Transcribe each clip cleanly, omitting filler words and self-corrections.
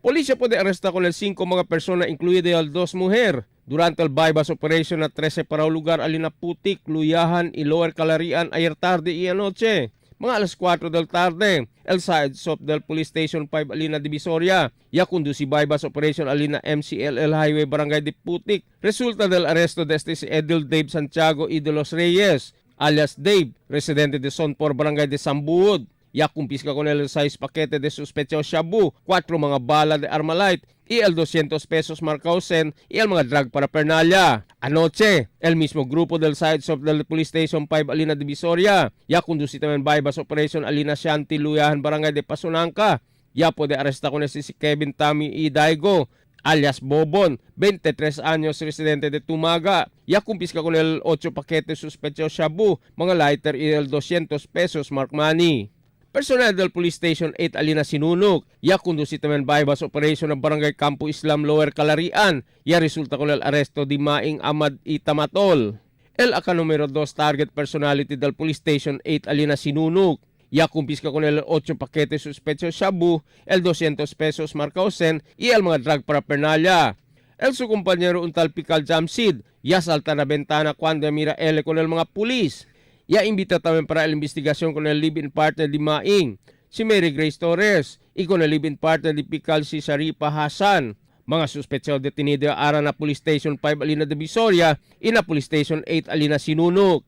Polisya pode arresta con el 5 mga persona incluida el 2 mujer durante el bypass operation na 13 para lugar alina Putik, Luyahan y Lower Calarian ayer tarde y anoche. Mga alas 4 del tarde, el side stop del Police Station 5 alina Divisoria, ya conduci bypass operation alina MCLL Highway Barangay de Putik. Resulta del arresto de este si Edil Dave Santiago y de los Reyes, alias Dave, residente de Sonpor Barangay de Sambuod. Ya kumpiska con el 6 paquete de sospechoso shabu, 4 mga bala de Armalite y el 200 pesos marcausen y el mga drug paraphernalia. Anoche, el mismo grupo del side stop del Police Station 5 Alina Divisoria, ya conduci también bypass operation Alina Shanti Luyahan Barangay de Pasunanca. Ya puede arresta con si Kevin Tami y Daigo, alias Bobon, 23 años, residente de Tumaga. Ya kumpiska con el 8 paquete sospechoso shabu, mga lighter y el 200 pesos mark money. Personal del Police Station 8 Alina Sinunok, ya conduci también bypass operation ng Barangay Campo Islam Lower Calarian, ya resulta con el arresto de Maing Ahmad Itamatol. El aka numero 2 target personality del Police Station 8 Alina Sinunok, ya kumpiska con el 8 paquete sospechoso shabu, el 200 pesos marcausen y el mga drug paraphernalia. El su compañero un tal Pical Jamsid, ya salta na bentana cuando mira ele con el mga pulis. Ya invita también para la investigación con el live-in partner de Maing, si Mary Grace Torres, y con el live-in partner de Pical si Sharifa Hassan. Mga suspechados detenido ara na Police Station 5 Alina Divisoria y na Police Station 8 Alina Sinunok.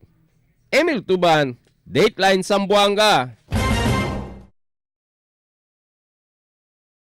Emil Tuban, Dateline Zamboanga.